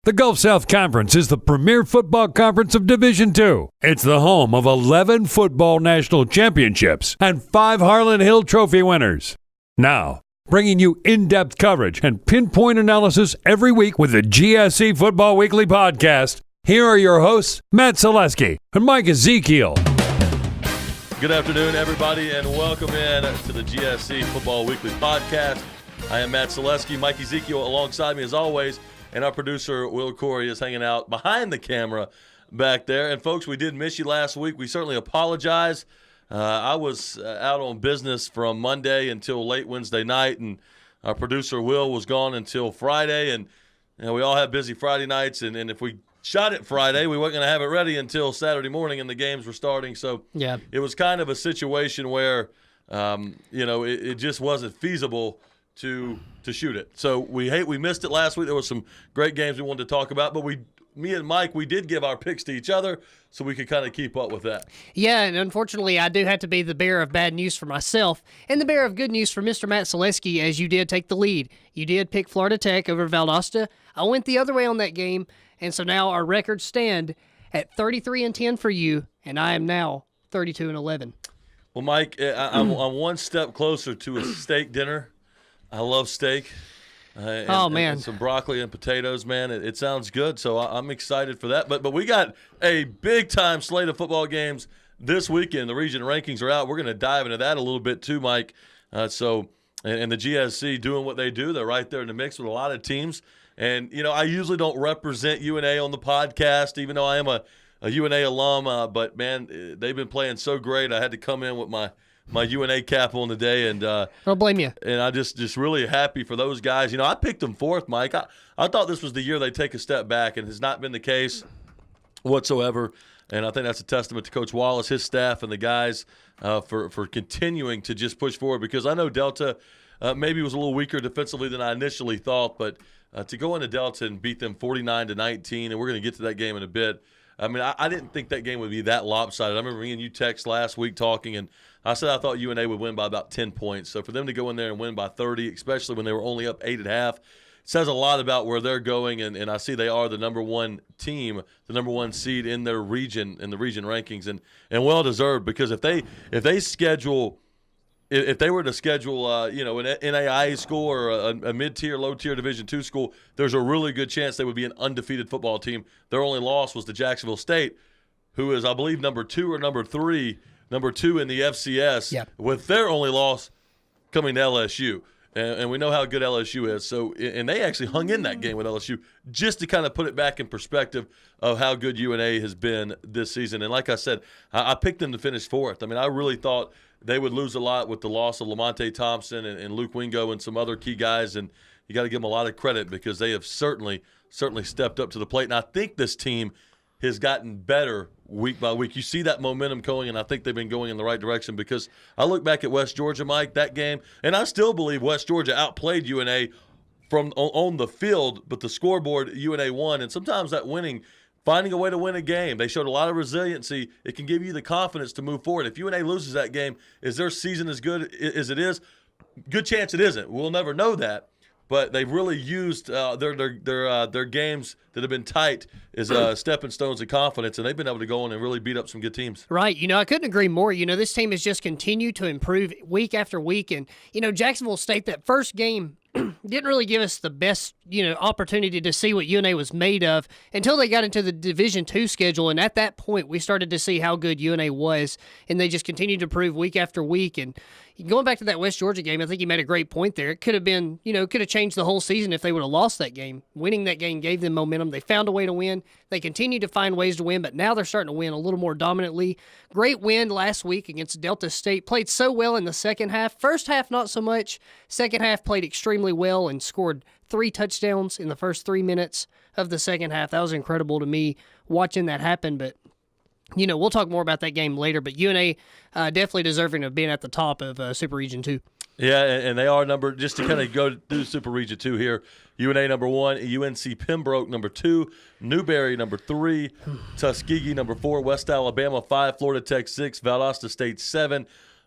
The Gulf South Conference is the premier football conference of Division II. It's the home of 11 football national championships and 5 Harlan Hill Trophy winners. Now, bringing you in-depth coverage and pinpoint analysis every week with the GSC Football Weekly podcast, here are your hosts, Matt Selesky and Mike Ezekiel. Good afternoon, everybody, and welcome in to the GSC Football Weekly podcast. I am Matt Selesky, Mike Ezekiel alongside me as always, and our producer, Will Corey, is hanging out behind the camera back there. And, folks, we did miss you last week. We certainly apologize. I was out on business from Monday until late Wednesday night, and our producer, Will, was gone until Friday. And we all have busy Friday nights, and if we shot it Friday, we weren't going to have it ready until Saturday morning, and the games were starting. So It was kind of a situation where, it just wasn't feasible to shoot it. So we missed it last week. There were some great games we wanted to talk about, but me and Mike, we did give our picks to each other so we could kind of keep up with that. Yeah, and unfortunately, I do have to be the bearer of bad news for myself and the bearer of good news for Mr. Matt Selesky, as you did take the lead. You did pick Florida Tech over Valdosta. I went the other way on that game, and so now our records stand at 33-10 for you, and I am now 32-11. Well, Mike, I'm one step closer to a steak dinner. I love steak. And some broccoli and potatoes, man. It sounds good, so I'm excited for that. But we got a big-time slate of football games this weekend. The region rankings are out. We're going to dive into that a little bit too, Mike. And the GSC doing what they do. They're right there in the mix with a lot of teams. And, I usually don't represent UNA on the podcast, even though I am a UNA alum. But, man, they've been playing so great. I had to come in with my UNA cap on today, and I don't blame you. And I just really happy for those guys. I picked them fourth, Mike. I thought this was the year they take a step back, and has not been the case whatsoever. And I think that's a testament to Coach Wallace, his staff, and the guys for continuing to just push forward. Because I know Delta maybe was a little weaker defensively than I initially thought, but to go into Delta and beat them 49-19, and we're going to get to that game in a bit. I mean, I didn't think that game would be that lopsided. I remember me and you text last week talking, and I said I thought UNA would win by about 10 points. So for them to go in there and win by 30, especially when they were only up 8.5, says a lot about where they're going. And I see they are the number one team, the number one seed in their region, in the region rankings, and well deserved, because if they were to schedule, an NAIA school or a mid-tier, low-tier Division II school, there's a really good chance they would be an undefeated football team. Their only loss was to Jacksonville State, who is, I believe, number 2 or number 3, number 2 in the FCS, with their only loss coming to LSU. And we know how good LSU is. So, and they actually hung in that game with LSU just to kind of put it back in perspective of how good UNA has been this season. And like I said, I picked them to finish fourth. I mean, I really thought they would lose a lot with the loss of Lamonte Thompson and Luke Wingo and some other key guys. And you got to give them a lot of credit, because they have certainly stepped up to the plate. And I think this team has gotten better week by week. You see that momentum going, and I think they've been going in the right direction, because I look back at West Georgia, Mike, that game, and I still believe West Georgia outplayed UNA on the field, but the scoreboard, UNA won. And sometimes that finding a way to win a game, they showed a lot of resiliency. It can give you the confidence to move forward. If UNA loses that game, is their season as good as it is? Good chance it isn't. We'll never know that. But they've really used their games that have been tight as stepping stones of confidence, and they've been able to go in and really beat up some good teams. Right. I couldn't agree more. This team has just continued to improve week after week. And, Jacksonville State, that first game, didn't really give us the best, opportunity to see what UNA was made of until they got into the Division II schedule. And at that point, we started to see how good UNA was, and they just continued to prove week after week. And going back to that West Georgia game, I think you made a great point there. It could have been, could have changed the whole season if they would have lost that game. Winning that game gave them momentum. They found a way to win. They continue to find ways to win, but now they're starting to win a little more dominantly. Great win last week against Delta State. Played so well in the second half. First half, not so much. Second half, played extremely well and scored 3 touchdowns in the first 3 minutes of the second half. That was incredible to me watching that happen, but we'll talk more about that game later, but UNA definitely deserving of being at the top of Super Region 2. Yeah, and they are just to kind of go through Super Region 2 here, UNA number 1, UNC Pembroke number 2, Newberry number 3, Tuskegee number 4, West Alabama 5, Florida Tech 6, Valdosta State 7,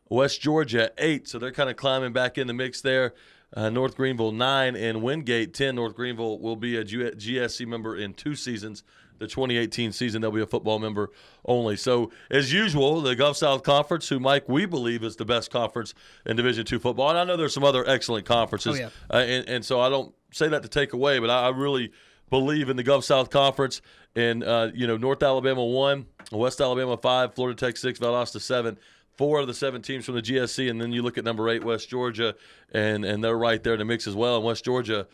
West Georgia 8. So they're kind of climbing back in the mix there. North Greenville 9, and Wingate 10. North Greenville will be a GSC member in 2 seasons. The 2018 season, they'll be a football member only. So, as usual, the Gulf South Conference, who, Mike, we believe is the best conference in Division II football. And I know there's some other excellent conferences. Oh, yeah. And so I don't say that to take away, but I really believe in the Gulf South Conference. And, North Alabama 1, West Alabama 5, Florida Tech 6, Valdosta 7. 4 of the 7 teams from the GSC, and then you look at number 8, West Georgia, and they're right there in the mix as well. And West Georgia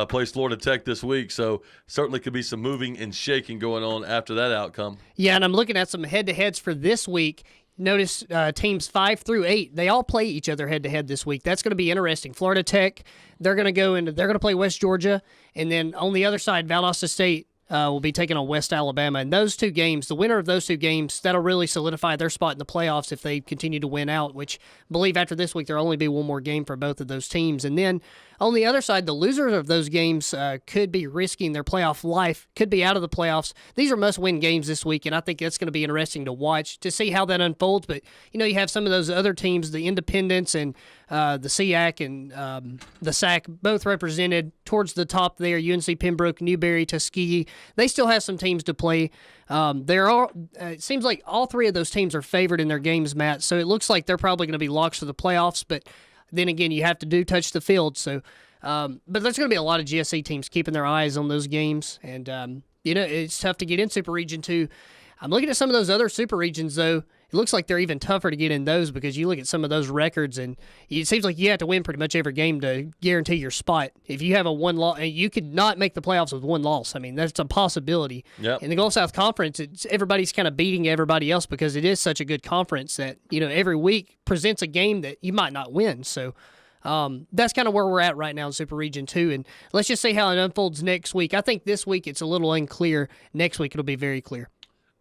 plays Florida Tech this week, so certainly could be some moving and shaking going on after that outcome. Yeah, and I'm looking at some head-to-heads for this week. Notice teams 5 through 8, they all play each other head-to-head this week. That's going to be interesting. Florida Tech, they're going to play West Georgia, and then on the other side, Valdosta State will be taking on West Alabama. And those 2 games, the winner of those 2 games, that'll really solidify their spot in the playoffs if they continue to win out, which I believe after this week there'll only be one more game for both of those teams. And then on the other side, the losers of those games could be risking their playoff life, could be out of the playoffs. These are must-win games this week, and I think that's going to be interesting to watch, to see how that unfolds. But, you have some of those other teams, the Independents and the SEAC and the SAC, both represented towards the top there, UNC Pembroke, Newberry, Tuskegee. They still have some teams to play. It seems like all 3 of those teams are favored in their games, Matt, so it looks like they're probably going to be locks for the playoffs, but then again, you have to touch the field. So, but there's going to be a lot of GSC teams keeping their eyes on those games. And, it's tough to get in Super Region 2. I'm looking at some of those other Super Regions, though. It looks like they're even tougher to get in those because you look at some of those records, and it seems like you have to win pretty much every game to guarantee your spot. If you have a 1 loss, you could not make the playoffs with 1 loss. I mean, that's a possibility. Yep. In the Gulf South Conference, everybody's kind of beating everybody else because it is such a good conference that, every week presents a game that you might not win. So that's kind of where we're at right now in Super Region 2. And let's just see how it unfolds next week. I think this week it's a little unclear. Next week it'll be very clear.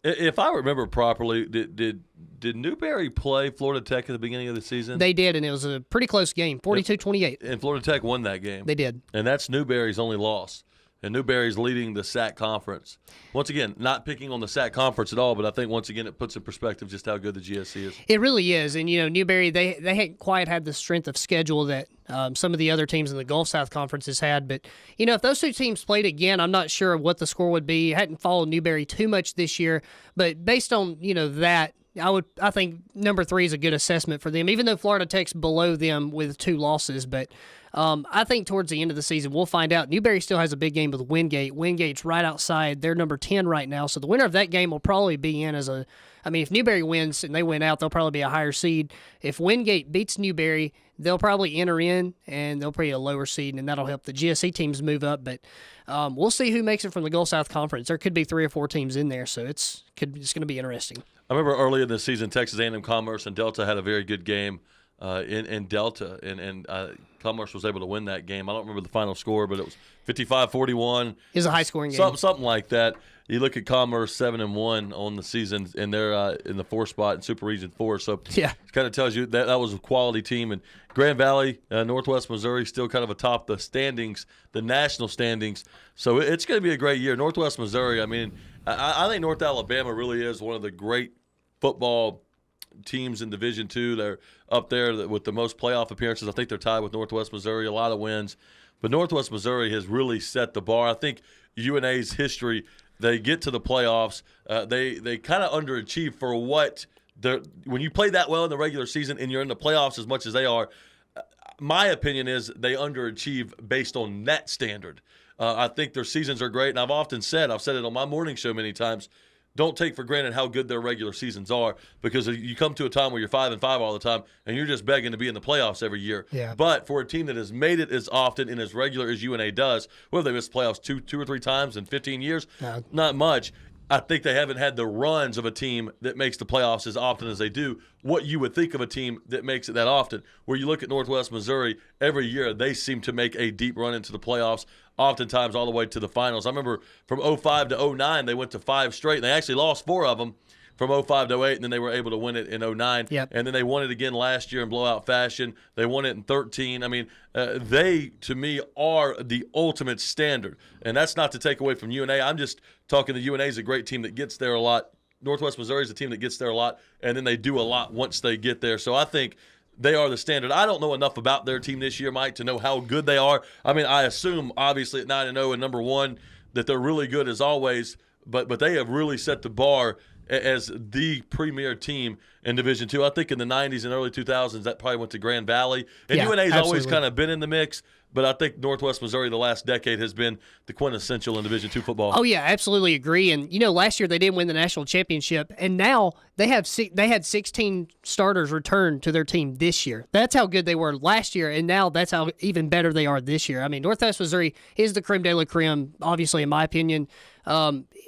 If I remember properly, did Newberry play Florida Tech at the beginning of the season? They did, and it was a pretty close game, 42-28. And Florida Tech won that game. They did. And that's Newberry's only loss. And Newberry's leading the SAC conference. Once again, not picking on the SAC conference at all, but I think once again it puts in perspective just how good the GSC is. It really is. And, Newberry, they hadn't quite had the strength of schedule that some of the other teams in the Gulf South Conference has had. But, if those 2 teams played again, I'm not sure what the score would be. I hadn't followed Newberry too much this year. But based on, that, I think number 3 is a good assessment for them, even though Florida Tech's below them with 2 losses. But I think towards the end of the season, we'll find out. Newberry still has a big game with Wingate. Wingate's right outside. They're number 10 right now. So the winner of that game will probably be in as if Newberry wins and they win out, they'll probably be a higher seed. If Wingate beats Newberry, they'll probably enter in and they'll be a lower seed, and that'll help the GSC teams move up. But we'll see who makes it from the Gulf South Conference. There could be 3 or 4 teams in there, so it's going to be interesting. I remember earlier this season, Texas A&M Commerce and Delta had a very good game in Delta, and Commerce was able to win that game. I don't remember the final score, but it was 55-41. It was a high-scoring game. Something like that. You look at Commerce 7-1 on the season, and they're in the 4th spot in Super Region 4. So yeah, it kind of tells you that was a quality team. And Grand Valley, Northwest Missouri, still kind of atop the standings, the national standings. So it's going to be a great year. Northwest Missouri, I think North Alabama really is one of the great football teams in Division II. They're up there with the most playoff appearances. I think they're tied with Northwest Missouri, a lot of wins. But Northwest Missouri has really set the bar. I think UNA's history, they get to the playoffs. They kind of underachieve for what when you play that well in the regular season and you're in the playoffs as much as they are. My opinion is they underachieve based on that standard. I think their seasons are great, and I've said it on my morning show many times, don't take for granted how good their regular seasons are, because you come to a time where you're 5-5 all the time and you're just begging to be in the playoffs every year. Yeah. But for a team that has made it as often and as regular as UNA does, whether they missed playoffs two or three times in 15 years, not much. I think they haven't had the runs of a team that makes the playoffs as often as they do, what you would think of a team that makes it that often. Where you look at Northwest Missouri, every year they seem to make a deep run into the playoffs, oftentimes all the way to the finals. I remember from 05 to 09, they went to 5 straight, and they actually lost 4 of them from 05 to 08, and then they were able to win it in 09. Yep. And then they won it again last year in blowout fashion. They won it in 13. I mean, they, to me, are the ultimate standard. And that's not to take away from UNA. I'm just talking that UNA is a great team that gets there a lot. Northwest Missouri is a team that gets there a lot, and then they do a lot once they get there. So I think they are the standard. I don't know enough about their team this year, Mike, to know how good they are. I mean, I assume, obviously, at 9-0 and number one, that they're really good as always, but they have really set the bar as the premier team in Division II. I think in the 90s and early 2000s, that probably went to Grand Valley. And UNA's always kind of been in the mix, but I think Northwest Missouri the last decade has been the quintessential in Division II football. Oh, yeah, absolutely agree. And, last year they didn't win the national championship, and now they had 16 starters return to their team this year. That's how good they were last year, and now that's how even better they are this year. I mean, Northwest Missouri is the creme de la creme, obviously, in my opinion.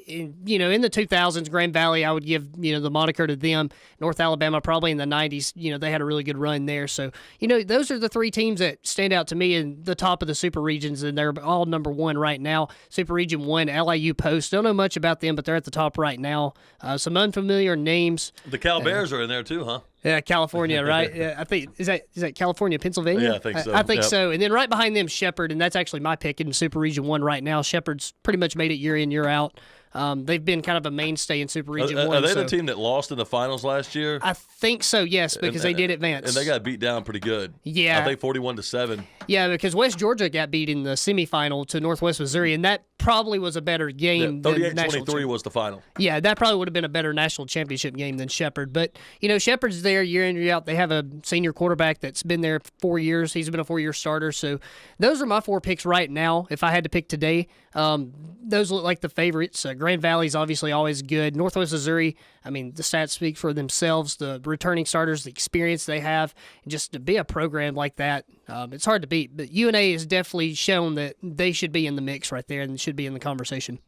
In the 2000s, Grand Valley, I would give, the moniker to them. North Alabama, probably in the 90s, they had a really good run there. So, those are the three teams that stand out to me in the top of the super regions, and they're all number one right now. Super Region 1, LIU Post. Don't know much about them, but they're at the top right now. Some unfamiliar names. The Cal Bears are in there too, huh? Yeah, California, right? Yeah, I think is that California, Pennsylvania? Yeah, I think so. I think so. And then right behind them, Shepherd, and that's actually my pick in Super Region 1 right now. Shepherd's pretty much made it year in, year out. They've been kind of a mainstay in Super Region 1. Are they the team that lost in the finals last year? I think so, yes, because they did advance. And they got beat down pretty good. Yeah. I think 41-7. Yeah, because West Georgia got beat in the semifinal to Northwest Missouri, and that probably was a better game than 38-23 was the final. Yeah, that probably would have been a better national championship game than Shepherd. But, Shepherd's there year in, year out. They have a senior quarterback that's been there 4 years. He's been a 4-year starter. So those are my 4 picks right now. If I had to pick today, those look like the favorites. Grand Valley's obviously always good. Northwest Missouri, I mean, the stats speak for themselves. The returning starters, the experience they have, and just to be a program like that, it's hard to beat. But UNA has definitely shown that they should be in the mix right there and should be in the conversation.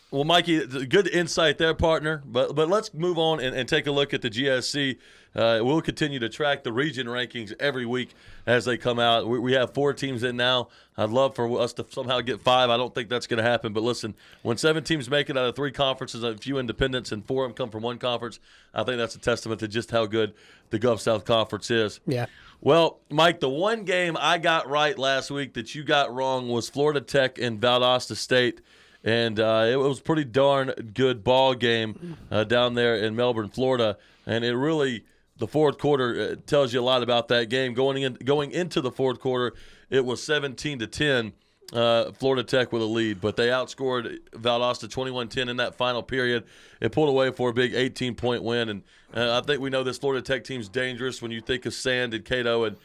Well, Mikey, good insight there, partner. But let's move on and take a look at the GSC. We'll continue to track the region rankings every week as they come out. We have 4 teams in now. I'd love for us to somehow get 5. I don't think that's going to happen. But listen, when 7 teams make it out of 3 conferences, a few independents, and 4 of them come from 1 conference, I think that's a testament to just how good the Gulf South Conference is. Yeah. Well, Mike, the one game I got right last week that you got wrong was Florida Tech and Valdosta State. And it was a pretty darn good ball game down there in Melbourne, Florida. And it really, the fourth quarter tells you a lot about that game. Going into the fourth quarter, it was 17-10, Florida Tech with a lead. But they outscored Valdosta 21-10 in that final period. It pulled away for a big 18-point win. And I think we know this Florida Tech team's dangerous when you think of Sand and Cato and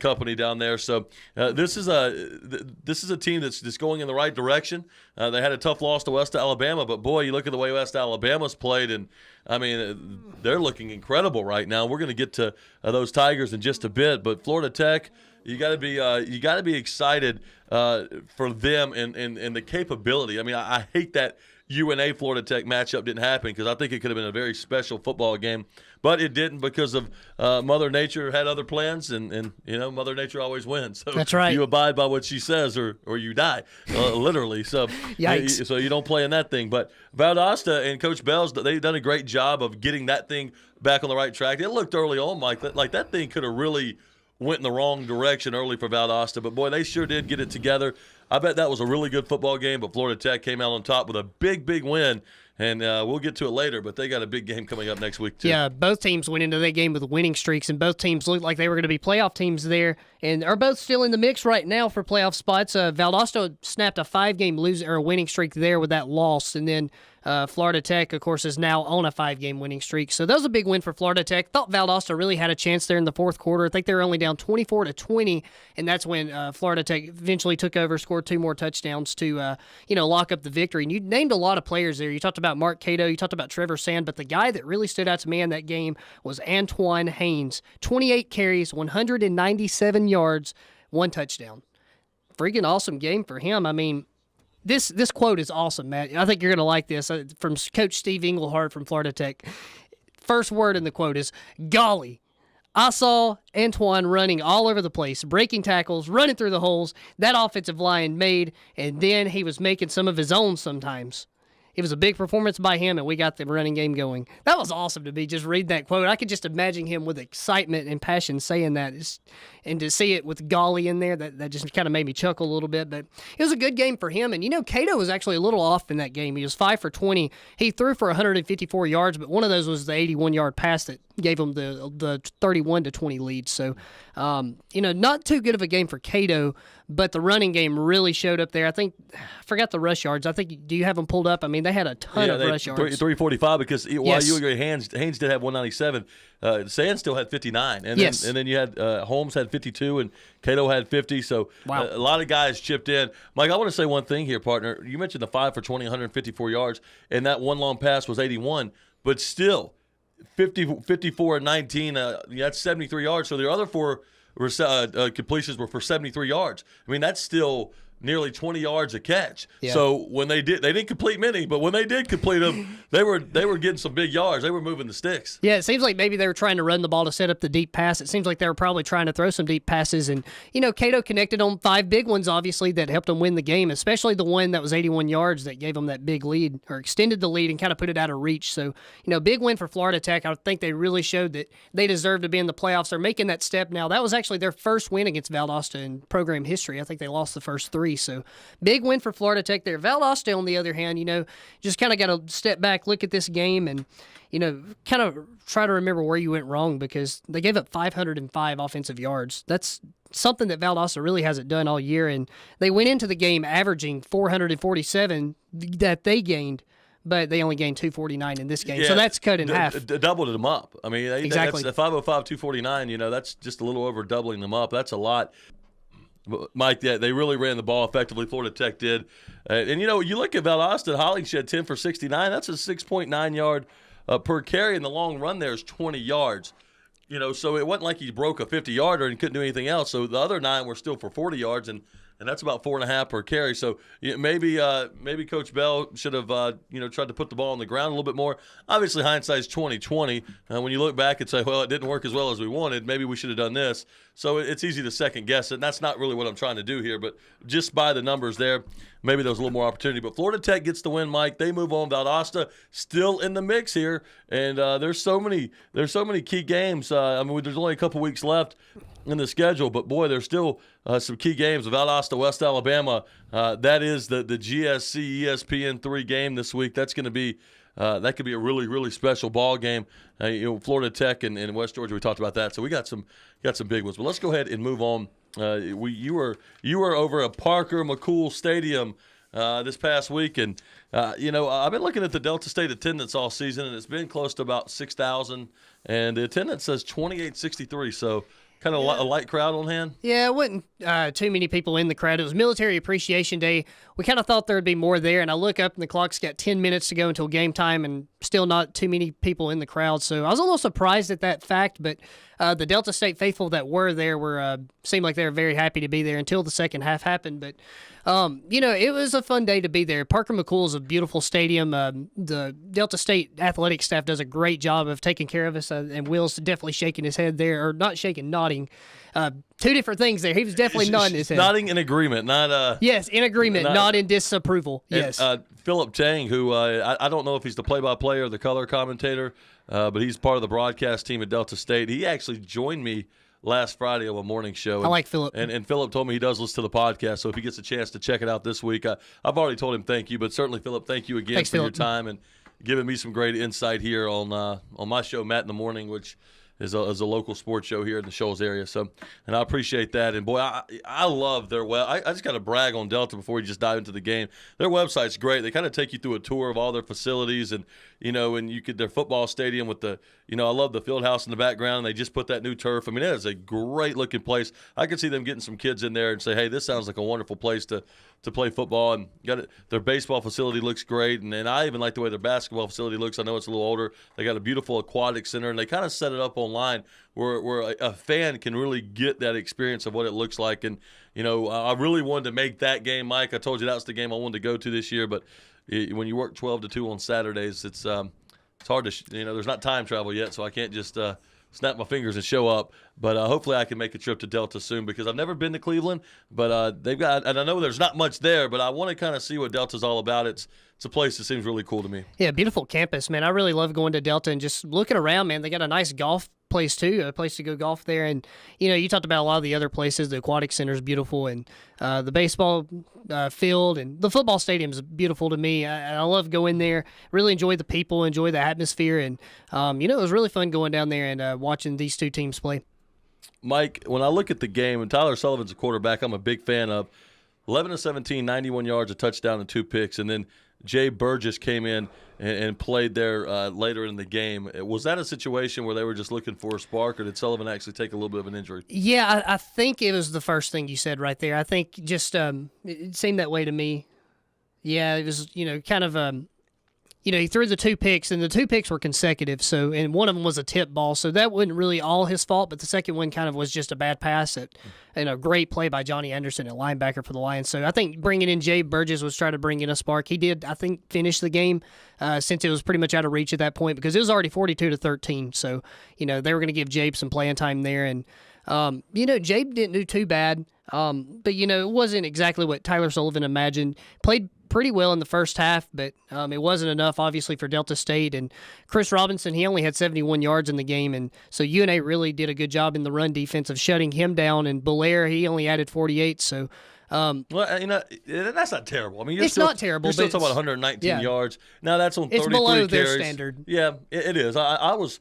company down there. So this is a team that's going in the right direction. They had a tough loss to West Alabama, but boy, you look at the way West Alabama's played, and I mean they're looking incredible right now. We're going to get to those Tigers in just a bit, but Florida Tech, you got to be excited for them and the capability. I mean, I hate that UNA Florida Tech matchup didn't happen because I think it could have been a very special football game, but it didn't because of Mother Nature had other plans, and Mother Nature always wins. So that's right. You abide by what she says, or you die, literally. So Yikes. So you don't play in that thing. But Valdosta and Coach Bell's, they've done a great job of getting that thing back on the right track. It looked early on, Mike, like that thing could have really went in the wrong direction early for Valdosta, but boy, they sure did get it together. I bet that was a really good football game, but Florida Tech came out on top with a big, big win, and we'll get to it later, but they got a big game coming up next week, too. Yeah, both teams went into that game with winning streaks, and both teams looked like they were going to be playoff teams there, and are both still in the mix right now for playoff spots. Valdosta snapped a 5-game winning streak there with that loss, and then Florida Tech, of course, is now on a 5-game winning streak. So that was a big win for Florida Tech. Thought Valdosta really had a chance there in the fourth quarter. I think they were only down 24-20, and that's when Florida Tech eventually took over, scored 2 more touchdowns to lock up the victory. And you named a lot of players there. You talked about Mark Cato, you talked about Trevor Sand, but the guy that really stood out to me in that game was Antoine Haynes. 28 carries, 197 yards, 1 touchdown. Freaking awesome game for him. I mean, This quote is awesome, Matt. I think you're going to like this from Coach Steve Englehart from Florida Tech. First word in the quote is, golly, I saw Antoine running all over the place, breaking tackles, running through the holes that offensive line made, and then he was making some of his own sometimes. It was a big performance by him, and we got the running game going. That was awesome to me, just read that quote. I could just imagine him with excitement and passion saying that. And to see it with golly in there, that just kind of made me chuckle a little bit. But it was a good game for him. And, Cato was actually a little off in that game. He was 5 for 20. He threw for 154 yards, but one of those was the 81-yard pass that, gave them the 31-20 lead. So, not too good of a game for Cato, but the running game really showed up there. I forgot the rush yards. Do you have them pulled up? I mean, they had a ton of rush yards. 345 because while Yes. you agree, Haynes did have 197. Sands still had 59, and Yes. then you had Holmes had 52, and Cato had 50. So Wow. a lot of guys chipped in. Mike, I want to say one thing here, partner. You mentioned the 5 for 20, 154 yards, and that one long pass was 81, but still 54 and 19. That's 73 yards. So the other 4 completions were for 73 yards. I mean, that's still nearly 20 yards a catch. Yeah. So when they didn't complete many, but when they did complete them, they were getting some big yards. They were moving the sticks. Yeah, it seems like maybe they were trying to run the ball to set up the deep pass. It seems like they were probably trying to throw some deep passes. And, Cato connected on 5 big ones, obviously, that helped them win the game, especially the one that was 81 yards that gave them that big lead or extended the lead and kind of put it out of reach. So, big win for Florida Tech. I think they really showed that they deserve to be in the playoffs. They're making that step now. That was actually their first win against Valdosta in program history. I think they lost the first 3. So, big win for Florida Tech there. Valdosta, on the other hand, just kind of got to step back, look at this game, and, kind of try to remember where you went wrong because they gave up 505 offensive yards. That's something that Valdosta really hasn't done all year, and they went into the game averaging 447 that they gained, but they only gained 249 in this game. So that's cut in half. Doubled them up. I mean, Exactly. That's 505, 249. That's just a little over doubling them up. That's a lot. Mike, they really ran the ball effectively. Florida Tech did. And, you look at Valdosta, Hollingshed 10 for 69. That's a 6.9 yard per carry, and the long run there is 20 yards. So it wasn't like he broke a 50-yarder and couldn't do anything else. So the other 9 were still for 40 yards, and that's about 4.5 per carry. So maybe Coach Bell should have tried to put the ball on the ground a little bit more. Obviously, hindsight's 20/20. When you look back and say, well, it didn't work as well as we wanted. Maybe we should have done this. So it's easy to second guess it. And that's not really what I'm trying to do here. But just by the numbers there, maybe there was a little more opportunity. But Florida Tech gets the win, Mike. They move on. Valdosta still in the mix here, and there's so many key games. There's only a couple weeks left in the schedule, but boy, there's still some key games. Valdosta, West Alabama. That is the GSC ESPN3 game this week. That's going to be that could be a really, really special ball game. Florida Tech and West Georgia. We talked about that, so we got some big ones. But let's go ahead and move on. You were over at Parker McCool Stadium this past week, and I've been looking at the Delta State attendance all season, and it's been close to about 6,000, and the attendance says 2,863. So kind of a light crowd on hand. Yeah, it wasn't too many people in the crowd. It was Military Appreciation Day. We kind of thought there would be more there, and I look up and the clock's got 10 minutes to go until game time, and still not too many people in the crowd. So I was a little surprised at that fact, but the Delta State faithful that were there seemed like they were very happy to be there until the second half happened. But it was a fun day to be there. Parker McCool is a beautiful stadium. The Delta State athletic staff does a great job of taking care of us, and Will's definitely shaking his head there, or not shaking, nodding. Two different things there. He was definitely nodding his head. Nodding in agreement, not yes, in agreement, not in disapproval. Yes. Philip Tang, who I don't know if he's the play-by-play or the color commentator, but he's part of the broadcast team at Delta State. He actually joined me last Friday on a morning show. I like Philip. And Philip told me he does listen to the podcast, so if he gets a chance to check it out this week, I've already told him thank you, but certainly, Philip, thank you again Thanks, for Phillip. your time and giving me some great insight here on my show, Matt in the Morning, which is a local sports show here in the Shoals area. So, and I appreciate that. And boy, I love their I just got to brag on Delta before we just dive into the game. Their website's great. They kind of take you through a tour of all their facilities, and their football stadium with the I love the field house in the background. They just put that new turf. I mean, it is a great looking place. I could see them getting some kids in there and say, hey, this sounds like a wonderful place to play football. And their baseball facility looks great, and I even like the way their basketball facility looks. I know it's a little older. They got a beautiful aquatic center, and they kind of set it up online where a fan can really get that experience of what it looks like. And I really wanted to make that game, Mike. I told you that was the game I wanted to go to this year, but when you work 12 to 2 on Saturdays, it's hard to there's not time travel yet, so I can't just snap my fingers and show up. But hopefully I can make a trip to Delta soon, because I've never been to Cleveland, but they've got, and I know there's not much there, but I want to kind of see what Delta's all about. It's a place that seems really cool to me. Yeah, beautiful campus, man. I really love going to Delta and just looking around, man. They got a nice golf place too, a place to go golf there. And you talked about a lot of the other places. The aquatic center is beautiful, and the baseball field and the football stadium is beautiful to me. I love going there. Really enjoy the people, enjoy the atmosphere, and it was really fun going down there and watching these two teams play. Mike, when I look at the game, and Tyler Sullivan's a quarterback I'm a big fan of, 11 of 17, 91 yards, a touchdown, and 2 picks. And then Jay Burgess came in and played there later in the game. Was that a situation where they were just looking for a spark, or did Sullivan actually take a little bit of an injury? Yeah, I think it was the first thing you said right there. I think just it seemed that way to me. Yeah, it was, kind of he threw the 2 picks, and the 2 picks were consecutive. So, and one of them was a tip ball, so that wasn't really all his fault. But the second one kind of was just a bad pass and a great play by Johnny Anderson, a linebacker for the Lions. So I think bringing in Jay Burgess was trying to bring in a spark. He did, I think, finish the game since it was pretty much out of reach at that point because it was already 42-13. So they were going to give Jabe some playing time there, and Jabe didn't do too bad. But it wasn't exactly what Tyler Sullivan imagined. Played pretty well in the first half, but it wasn't enough, obviously, for Delta State. And Chris Robinson, he only had 71 yards in the game, and so UNA really did a good job in the run defense of shutting him down. And Belair, he only added 48, so... well, that's not terrible. I mean, it's not terrible. You're still talking about 119 yards. Now that's on 33 carries. It's below carries. their standard. Yeah, it is. I was...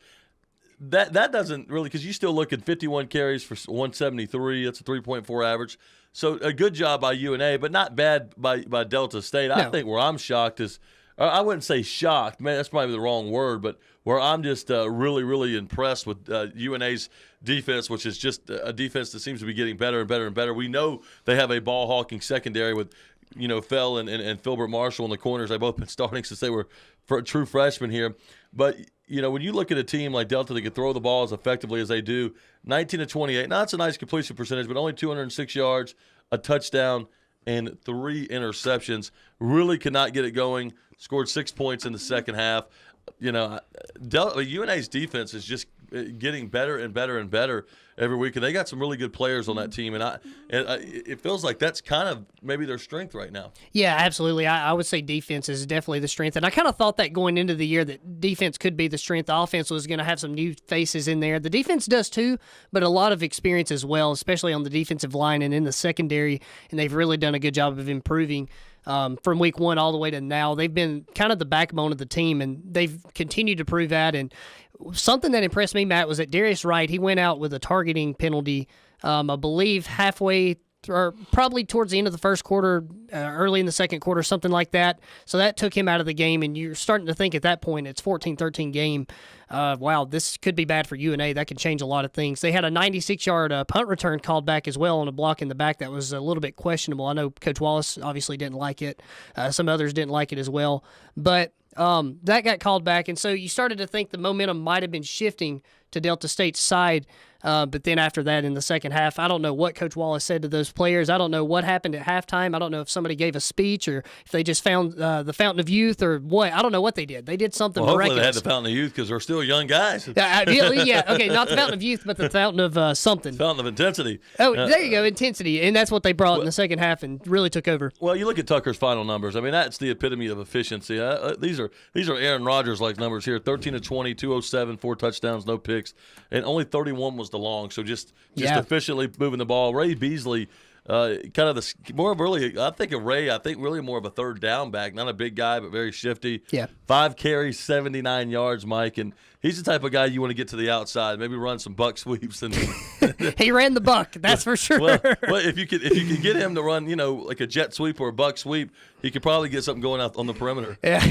That doesn't really, because you still look at 51 carries for 173. That's a 3.4 average. So a good job by UNA, but not bad by Delta State. I think where I'm shocked is, I wouldn't say shocked, man, that's probably the wrong word, but where I'm just really, really impressed with UNA's defense, which is just a defense that seems to be getting better and better and better. We know they have a ball-hawking secondary with Fell and Filbert Marshall in the corners. They've both been starting since they were true freshmen here. But, when you look at a team like Delta that can throw the ball as effectively as they do, 19 to 28. Now, that's a nice completion percentage, but only 206 yards, a touchdown, and 3 interceptions. Really could not get it going. Scored 6 points in the second half. UNA's defense is just getting better and better and better every week, and they got some really good players on that team, and it feels like that's kind of maybe their strength right now. Yeah, absolutely. I would say defense is definitely the strength, and I kind of thought that going into the year that defense could be the strength. The offense was going to have some new faces in there. The defense does too, but a lot of experience as well, especially on the defensive line and in the secondary, and they've really done a good job of improving. From week 1 all the way to now. They've been kind of the backbone of the team, and they've continued to prove that. And something that impressed me, Matt, was that Darius Wright, he went out with a targeting penalty, I believe halfway or probably towards the end of the first quarter, early in the second quarter, something like that. So that took him out of the game, and you're starting to think at that point it's 14-13 game. Wow, this could be bad for UNA. That could change a lot of things. They had a 96-yard punt return called back as well on a block in the back that was a little bit questionable. I know Coach Wallace obviously didn't like it. Some others didn't like it as well. But that got called back, and so you started to think the momentum might have been shifting to Delta State's side. But then after that, in the second half, I don't know what Coach Wallace said to those players. I don't know what happened at halftime. I don't know if somebody gave a speech or if they just found the Fountain of Youth or what. I don't know what they did. They did something miraculous. Hopefully they had the Fountain of Youth because they're still young guys. Yeah, okay, not the Fountain of Youth, but the Fountain of something. Fountain of Intensity. Oh, there you go, intensity. And that's what they brought in the second half and really took over. Well, you look at Tucker's final numbers. I mean, that's the epitome of efficiency. These are Aaron Rodgers-like numbers here. 13 to 20, 207, 4 touchdowns, no picks, and only 31 was the long. So just efficiently moving the ball. Ray Beasley, kind of more of really, I think really more of a third down back. Not a big guy, but very shifty. Yeah. 5 carries, 79 yards, Mike, and he's the type of guy you want to get to the outside, maybe run some buck sweeps. And he ran the buck, that's for sure. Well, if you could get him to run, like a jet sweep or a buck sweep, he could probably get something going out on the perimeter. Yeah,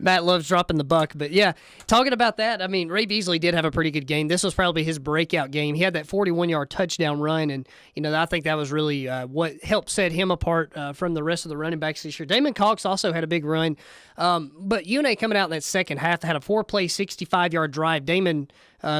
Matt loves dropping the buck, but yeah, talking about that, I mean, Ray Beasley did have a pretty good game. This was probably his breakout game. He had that 41-yard touchdown run, and I think that was really what helped set him apart from the rest of the running backs this year. Damon Cox also had a big run, but UNA coming out in that second half, they had a 4-play, 65-yard drive. Damon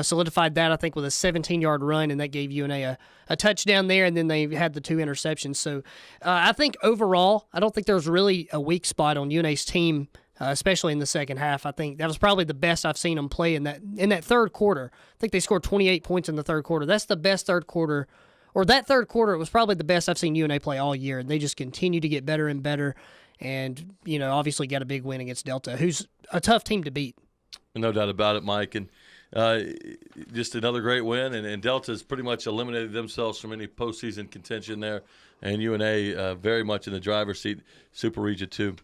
solidified that, I think, with a 17-yard run, and that gave UNA a touchdown there, and then they had the 2 interceptions. So I think overall, I don't think there was really a weak spot on UNA's team, especially in the second half. I think that was probably the best I've seen them play in that third quarter. I think they scored 28 points in the third quarter. That's the best third quarter, or that third quarter was probably the best I've seen UNA play all year, and they just continue to get better and better, and obviously got a big win against Delta, who's a tough team to beat. No doubt about it, Mike. And just another great win, and Delta's pretty much eliminated themselves from any postseason contention there, and UNA very much in the driver's seat, Super Region 2.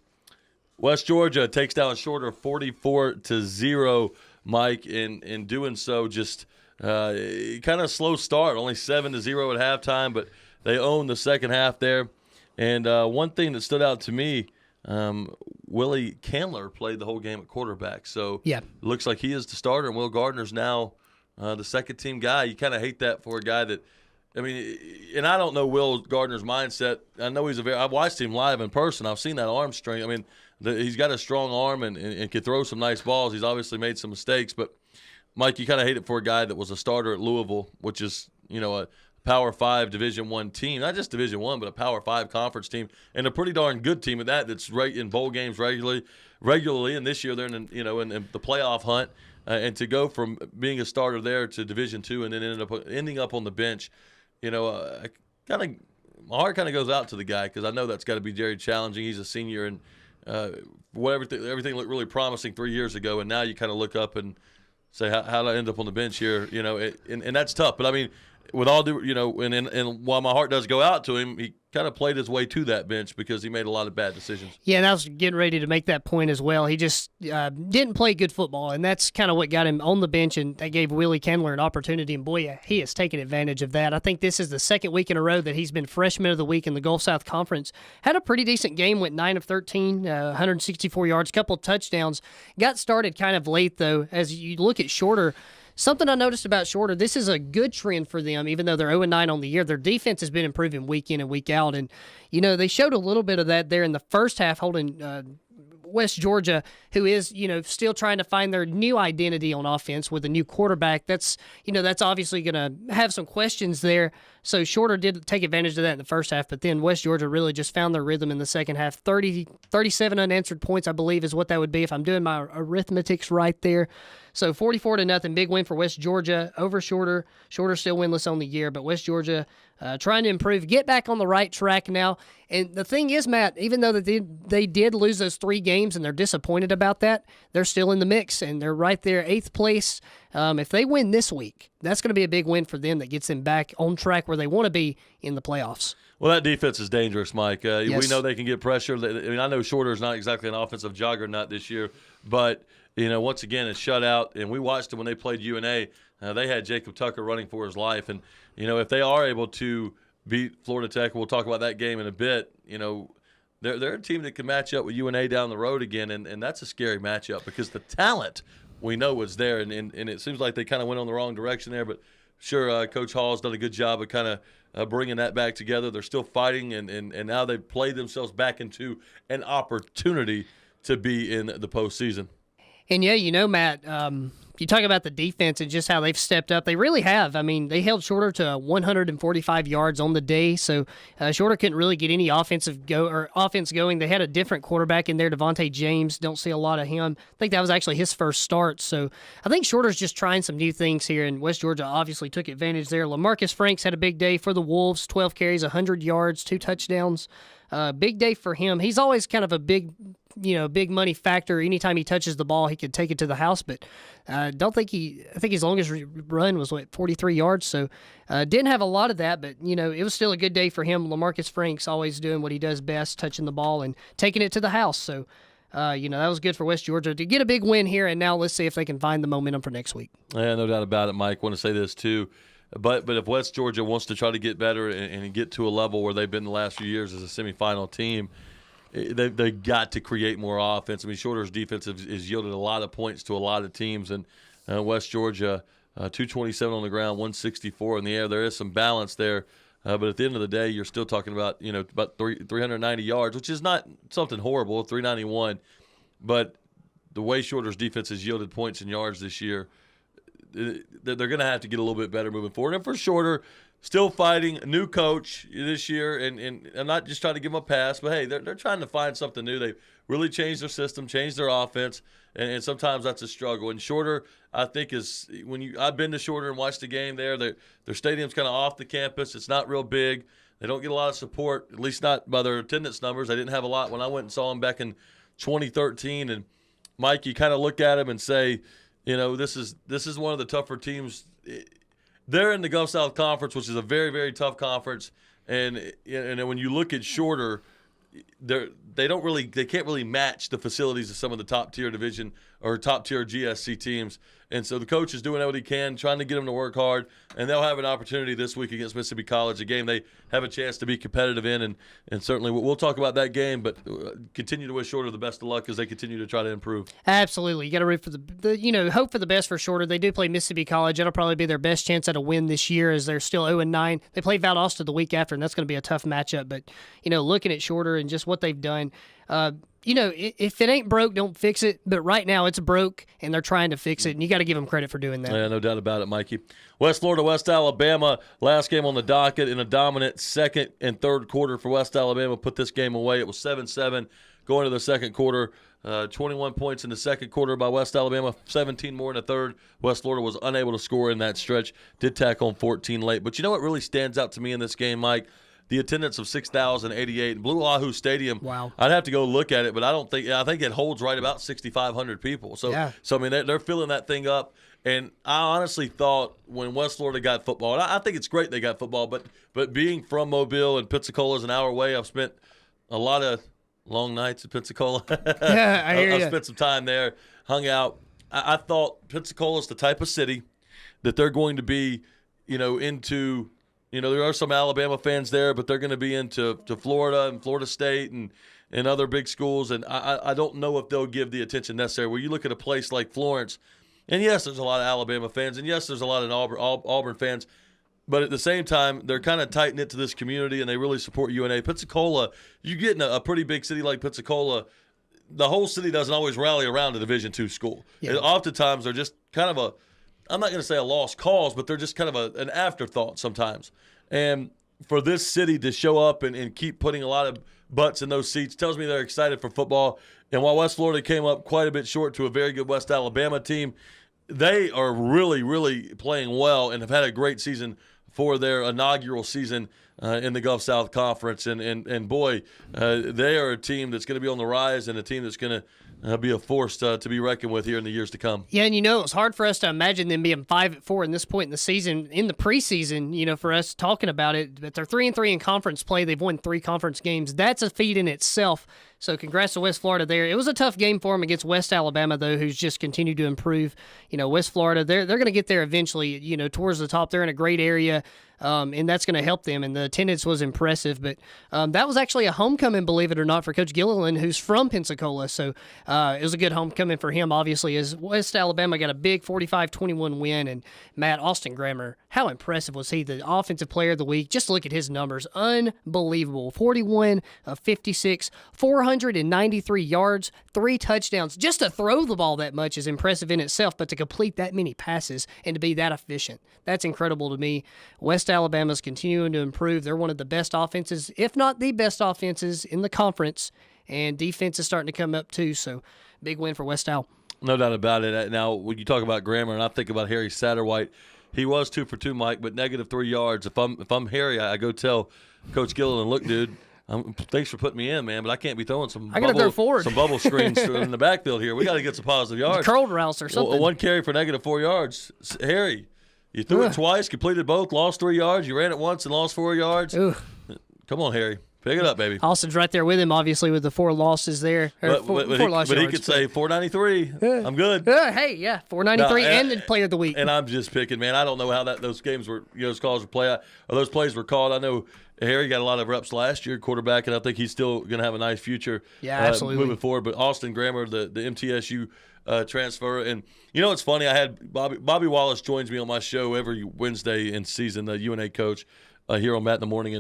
West Georgia takes down Shorter 44-0, Mike. In doing so, just kind of slow start, only 7-0 at halftime, but they own the second half there. And one thing that stood out to me, Willie Candler played the whole game at quarterback. So yeah, it looks like he is the starter, and Will Gardner's now the second-team guy. You kind of hate that for a guy that – I mean, and I don't know Will Gardner's mindset. I know I've watched him live in person. I've seen that arm strength. I mean, he's got a strong arm and can throw some nice balls. He's obviously made some mistakes. But, Mike, you kind of hate it for a guy that was a starter at Louisville, which is, a Power 5 Division I team, not just Division I, but a Power 5 conference team, and a pretty darn good team at that. That's right in bowl games regularly. And this year they're in the playoff hunt. And to go from being a starter there to Division II and then ending up on the bench, my heart kind of goes out to the guy because I know that's got to be very challenging. He's a senior, and everything looked really promising 3 years ago, and now you kind of look up and say, how did I end up on the bench here? And that's tough. But I mean, with all due, and while my heart does go out to him, he kind of played his way to that bench because he made a lot of bad decisions. Yeah, and I was getting ready to make that point as well. He just didn't play good football, and that's kind of what got him on the bench, and that gave Willie Candler an opportunity, and boy, he has taken advantage of that. I think this is the second week in a row that he's been Freshman of the Week in the Gulf South Conference. Had a pretty decent game, went 9 of 13, 164 yards, couple of touchdowns. Got started kind of late, though. As you look at Shorter, something I noticed about Shorter, this is a good trend for them, even though they're 0-9 on the year. Their defense has been improving week in and week out. And, they showed a little bit of that there in the first half, holding West Georgia, who is, still trying to find their new identity on offense with a new quarterback. That's obviously going to have some questions there. So Shorter did take advantage of that in the first half, but then West Georgia really just found their rhythm in the second half. 37 unanswered points, I believe, is what that would be if I'm doing my arithmetics right there. So 44-0, big win for West Georgia over Shorter. Shorter still winless on the year, but West Georgia trying to improve, get back on the right track now. And the thing is, Matt, even though they did lose those 3 games and they're disappointed about that, they're still in the mix and they're right there, 8th place. If they win this week, that's going to be a big win for them that gets them back on track where they want to be in the playoffs. Well, that defense is dangerous, Mike. Yes. We know they can get pressure. I know Shorter is not exactly an offensive juggernaut this year, but once again, it's shut out. And we watched them when they played UNA. They had Jacob Tucker running for his life. And, if they are able to beat Florida Tech, we'll talk about that game in a bit, they're a team that can match up with UNA down the road again. And that's a scary matchup because the talent we know was there. And it seems like they kind of went on the wrong direction there. But sure, Coach Hall's done a good job of kind of bringing that back together. They're still fighting, and now they've played themselves back into an opportunity to be in the postseason. And yeah, Matt, you talk about the defense and just how they've stepped up. They really have. I mean, they held Shorter to 145 yards on the day, so Shorter couldn't really get any offense going. They had a different quarterback in there, Devontae James. Don't see a lot of him. I think that was actually his first start. So I think Shorter's just trying some new things here, and West Georgia obviously took advantage there. LaMarcus Franks had a big day for the Wolves, 12 carries, 100 yards, 2 touchdowns. Big day for him. He's always kind of a big money factor. Anytime he touches the ball, he could take it to the house. But I think his longest run was 43 yards. So didn't have a lot of that, but it was still a good day for him. LaMarcus Franks always doing what he does best, touching the ball and taking it to the house. So that was good for West Georgia to get a big win here. And now let's see if they can find the momentum for next week. Yeah, no doubt about it, Mike. Want to say this too. But if West Georgia wants to try to get better and get to a level where they've been the last few years as a semifinal team, they got to create more offense. I mean, Shorter's defense has yielded a lot of points to a lot of teams, and West Georgia, 227 on the ground, 164 in the air. There is some balance there, but at the end of the day, you're still talking about 390 yards, which is not something horrible, 391. But the way Shorter's defense has yielded points and yards this year, they're going to have to get a little bit better moving forward. And for Shorter, still fighting, a new coach this year, and I'm not just trying to give them a pass, but hey, they're trying to find something new. They've really changed their system, changed their offense, and sometimes that's a struggle. And Shorter, I think, is I've been to Shorter and watched the game there. Their stadium's kind of off the campus. It's not real big. They don't get a lot of support, at least not by their attendance numbers. They didn't have a lot when I went and saw them back in 2013. And Mike, you kind of look at them and say, this is one of the tougher teams. They're in the Gulf South Conference, which is a very, very tough conference. And when you look at Shorter, they can't really match the facilities of some of the top tier division or top tier GSC teams. And so the coach is doing what he can, trying to get them to work hard, and they'll have an opportunity this week against Mississippi College, a game they have a chance to be competitive in, and certainly we'll talk about that game, but continue to wish Shorter the best of luck as they continue to try to improve. Absolutely. You got to root for hope for the best for Shorter. They do play Mississippi College. That'll probably be their best chance at a win this year as they're still 0-9. They play Valdosta the week after, and that's going to be a tough matchup, but, looking at Shorter and just what they've done, if it ain't broke, don't fix it. But right now it's broke, and they're trying to fix it, and you got to give them credit for doing that. Yeah, no doubt about it, Mikey. West Florida, West Alabama, last game on the docket in a dominant second and third quarter for West Alabama. Put this game away. It was 7-7 going to the second quarter. 21 points in the second quarter by West Alabama, 17 more in the third. West Florida was unable to score in that stretch. Did tack on 14 late. But you know what really stands out to me in this game, Mike? The attendance of 6,088 in Blue Wahoo Stadium. Wow. I'd have to go look at it, but I think it holds right about 6,500 people. So, yeah. I mean, they're filling that thing up. And I honestly thought when West Florida got football, and I think it's great they got football, but being from Mobile and Pensacola is an hour away, I've spent a lot of long nights at Pensacola. Yeah, I hear you. I've spent some time there, hung out. I thought Pensacola's the type of city that they're going to be, into. There are some Alabama fans there, but they're going to be into Florida and Florida State and other big schools. And I don't know if they'll give the attention necessary. Where you look at a place like Florence, and yes, there's a lot of Alabama fans, and yes, there's a lot of Auburn fans. But at the same time, they're kind of tight-knit to this community, and they really support UNA. Pensacola, you get in a pretty big city like Pensacola, the whole city doesn't always rally around a Division II school. Yeah. And oftentimes, they're just kind of I'm not going to say a lost cause, but they're just kind of an afterthought sometimes. And for this city to show up and keep putting a lot of butts in those seats tells me they're excited for football. And while West Florida came up quite a bit short to a very good West Alabama team, they are really, really playing well and have had a great season for their inaugural season in the Gulf South Conference. And boy, they are a team that's going to be on the rise and a team that's going to be a force to be reckoned with here in the years to come. Yeah, and it's hard for us to imagine them being 5-4 in this point in the season. In the preseason, for us talking about it, but they're 3-3 in conference play. They've won 3 conference games. That's a feat in itself. So congrats to West Florida there. It was a tough game for them against West Alabama, though, who's just continued to improve. West Florida, they're going to get there eventually, towards the top. They're in a great area, and that's going to help them. And the attendance was impressive. But that was actually a homecoming, believe it or not, for Coach Gilliland, who's from Pensacola. So it was a good homecoming for him, obviously, as West Alabama got a big 45-21 win. And Matt, Austin Grammer, how impressive was he? The offensive player of the week. Just look at his numbers. Unbelievable. 41 of 56, 493 yards, 3 touchdowns. Just to throw the ball that much is impressive in itself, but to complete that many passes and to be that efficient, that's incredible to me. West Alabama's continuing to improve. They're one of the best offenses, if not the best offenses in the conference, and defense is starting to come up too, so big win for West Al. No doubt about it. Now, when you talk about Grammer, and I think about Harry Satterwhite, he was 2 for 2, Mike, but -3 yards. If I'm Harry, I go tell Coach Gilliland, look, dude, thanks for putting me in, man, but I can't be throwing some bubble screens in the backfield here. We got to get some positive yards. Curled routes or something. One carry for -4 yards. Harry, you threw it twice, completed both, lost 3 yards. You ran it once and lost 4 yards. Ooh. Come on, Harry. Pick it up, baby. Austin's right there with him, obviously, with the 4 losses there. But he could say 493. I'm good. Hey, yeah, 493 and the player of the week. And I'm just picking, man. I don't know how those games were, those calls were played, or those plays were called. I know Harry got a lot of reps last year, quarterback, and I think he's still going to have a nice future absolutely. Moving forward. But Austin Grammer, the MTSU transfer. And, it's funny. I had Bobby Wallace joins me on my show every Wednesday in season, the UNA coach, here on Matt in the Morning.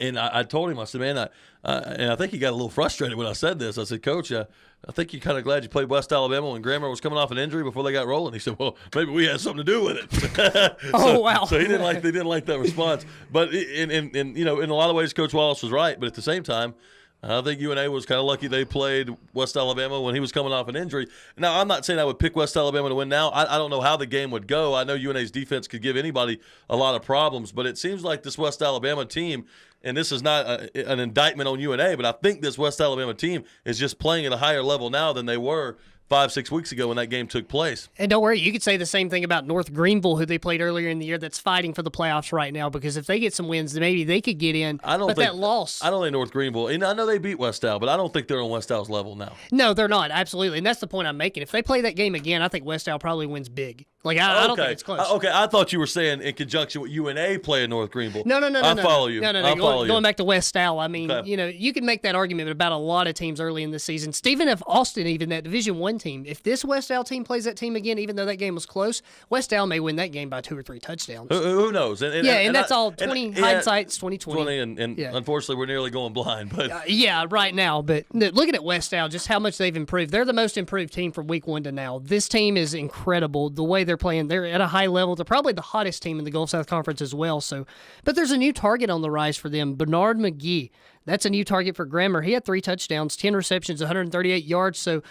And I told him, I said, man, and I think he got a little frustrated when I said this. I said, Coach, I think you're kind of glad you played West Alabama when Grammer was coming off an injury before they got rolling. He said, well, maybe we had something to do with it. Wow. So they didn't like that response. But in a lot of ways, Coach Wallace was right. But at the same time, I think UNA was kind of lucky they played West Alabama when he was coming off an injury. Now, I'm not saying I would pick West Alabama to win now. I don't know how the game would go. I know UNA's defense could give anybody a lot of problems, but it seems like this West Alabama team, and this is not an indictment on UNA, but I think this West Alabama team is just playing at a higher level now than they were 5-6 weeks ago when that game took place. And don't worry, you could say the same thing about North Greenville, who they played earlier in the year, that's fighting for the playoffs right now, because if they get some wins, then maybe they could get in. I don't think that loss. I don't think North Greenville, and I know they beat West Al, but I don't think they're on West Al's level now. No, they're not, absolutely. And that's the point I'm making. If they play that game again, I think West Al probably wins big. Like, I don't think it's close. Okay, I thought you were saying in conjunction with UNA playing North Greenville. No. I follow you. No. Going back to West Al, I mean, Okay. you can make that argument about a lot of teams early in the season. Stephen F. Austin, even that Division I team, if this West Al team plays that team again, even though that game was close, West Al may win that game by 2 or 3 touchdowns. Who knows? And that's all 20 hindsight's 2020. And Yeah. unfortunately, we're nearly going blind. But Yeah, right now. But looking at West Al, just how much they've improved. They're the most improved team from week 1 to now. This team is incredible. The way they're playing, they're at a high level. They're probably the hottest team in the Gulf South Conference as well. So, but there's a new target on the rise for them, Bernard McGee. That's a new target for Grammer. He had 3 touchdowns, 10 receptions, 138 yards. So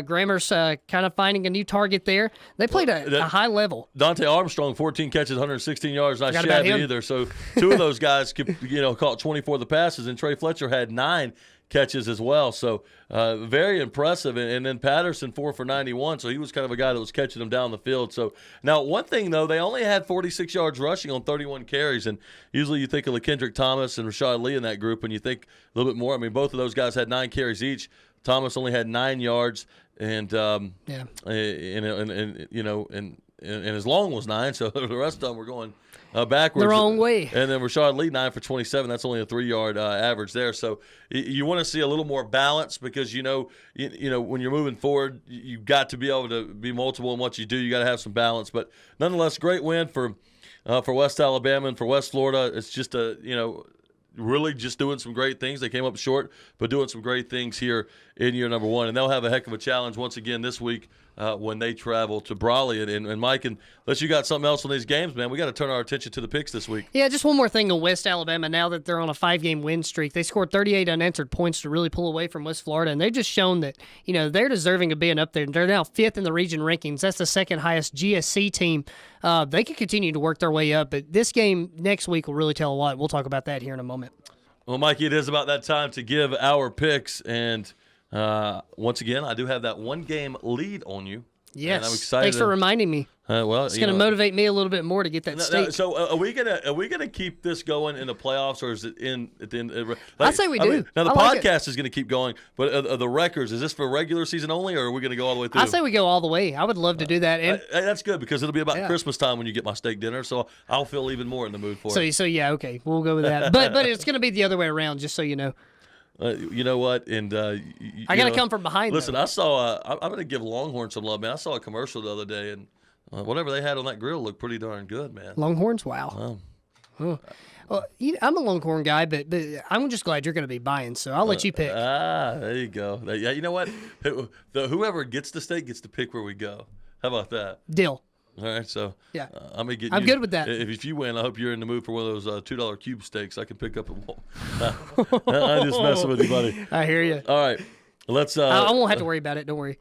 Grammer's kind of finding a new target there. They played a high level. Dante Armstrong, 14 catches, 116 yards, not Forgot about shabby him. either. So 2 of those guys caught 24 of the passes, and Trey Fletcher had 9 catches as well. So very impressive. And then Patterson, 4 for 91. So he was kind of a guy that was catching them down the field. So now one thing, though, they only had 46 yards rushing on 31 carries. And usually you think of LaKendrick Thomas and Rashad Lee in that group, and you think a little bit more. I mean, both of those guys had 9 carries each. Thomas only had 9 yards, and and his long was 9. So the rest of them were going backwards. The wrong way. And then Rashad Lee, 9 for 27. That's only a 3-yard average there. So you want to see a little more balance, because you know when you're moving forward, you've got to be able to be multiple in what you do. You got to have some balance. But nonetheless, great win for West Alabama and for West Florida. It's just really just doing some great things. They came up short, but doing some great things here in year number 1. And they'll have a heck of a challenge once again this week when they travel to Brawley. And Mike, unless you got something else on these games, man, we got to turn our attention to the picks this week. Yeah, just one more thing on West Alabama. Now that they're on a 5-game win streak, they scored 38 unanswered points to really pull away from West Florida, and they've just shown that they're deserving of being up there. They're now 5th in the region rankings. That's the second highest GSC team. They could continue to work their way up, but this game next week will really tell a lot. We'll talk about that here in a moment. Well, Mikey, it is about that time to give our picks, and once again, I do have that 1-game lead on you. Yes, and I'm excited. Thanks for reminding me. Well, it's going to motivate me a little bit more to get that state. So are we gonna keep this going in the playoffs, or is it at the end? I'd say we do. Now the I like podcast is going to keep going, but the records, is this for regular season only, or are we going to go all the way through? I say we go all the way. I would love to do that. And that's good, because it'll be about Christmas time when you get my steak dinner, so I'll feel even more in the mood for it. So yeah, okay, we'll go with that. But it's going to be the other way around, just so you know. You know what? And I got to come from behind. Listen, though. I saw. I'm going to give Longhorn some love, man. I saw a commercial the other day, and whatever they had on that grill looked pretty darn good, man. Longhorns, wow. Well, I'm a Longhorn guy, but I'm just glad you're going to be buying, so I'll let you pick. There you go. Yeah, you know what? Whoever gets the steak gets to pick where we go. How about that? Deal. All right, so yeah, I'm good with that. If you win, I hope you're in the mood for one of those $2 cube steaks I can pick up at Walmart. I'm just messing with you, buddy. I hear you. All right, let's. I won't have to worry about it. Don't worry.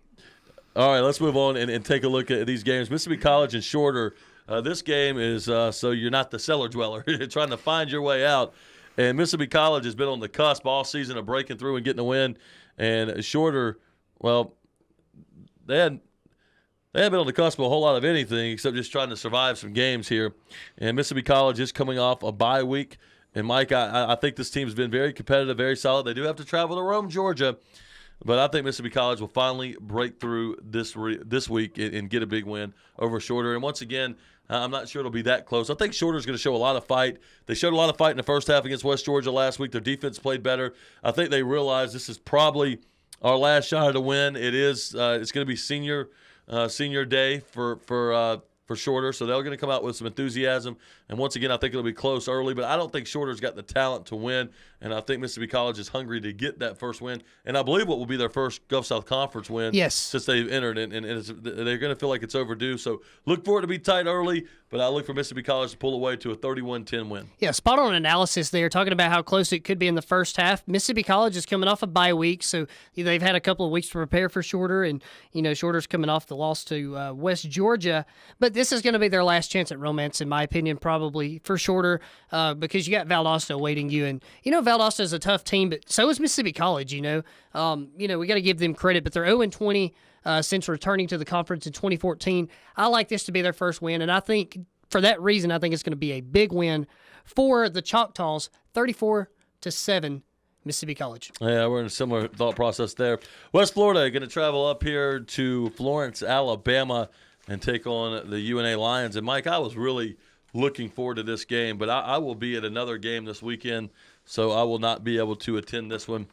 All right, let's move on and take a look at these games. Mississippi College and Shorter. This game is so you're not the cellar dweller. You're trying to find your way out. And Mississippi College has been on the cusp all season of breaking through and getting a win. And Shorter, well, they haven't been on the cusp of a whole lot of anything except just trying to survive some games here. And Mississippi College is coming off a bye week. And, Mike, I think this team's been very competitive, very solid. They do have to travel to Rome, Georgia. But I think Mississippi College will finally break through this week and get a big win over Shorter. And once again, I'm not sure it'll be that close. I think Shorter's going to show a lot of fight. They showed a lot of fight in the first half against West Georgia last week. Their defense played better. I think they realize this is probably our last shot at a win. It is. It's going to be senior day for Shorter, so they're going to come out with some enthusiasm. And once again, I think it'll be close early, but I don't think Shorter's got the talent to win, and I think Mississippi College is hungry to get that first win. And I believe what will be their first Gulf South Conference win since they've entered, and they're going to feel like it's overdue. So look for it to be tight early, but I look for Mississippi College to pull away to a 31-10 win. Yeah, spot on analysis there, talking about how close it could be in the first half. Mississippi College is coming off a bye week, so they've had a couple of weeks to prepare for Shorter, and Shorter's coming off the loss to West Georgia. But this is going to be their last chance at romance, in my opinion, probably for shorter, because you got Valdosta awaiting you. And, Valdosta is a tough team, but so is Mississippi College, we got to give them credit, but they're 0-20 since returning to the conference in 2014. I like this to be their first win, and I think for that reason, I think it's going to be a big win for the Choctaws, 34-7. Mississippi College. Yeah, we're in a similar thought process there. West Florida going to travel up here to Florence, Alabama, and take on the UNA Lions. And, Mike, I was really looking forward to this game, but I will be at another game this weekend, so I will not be able to attend this one.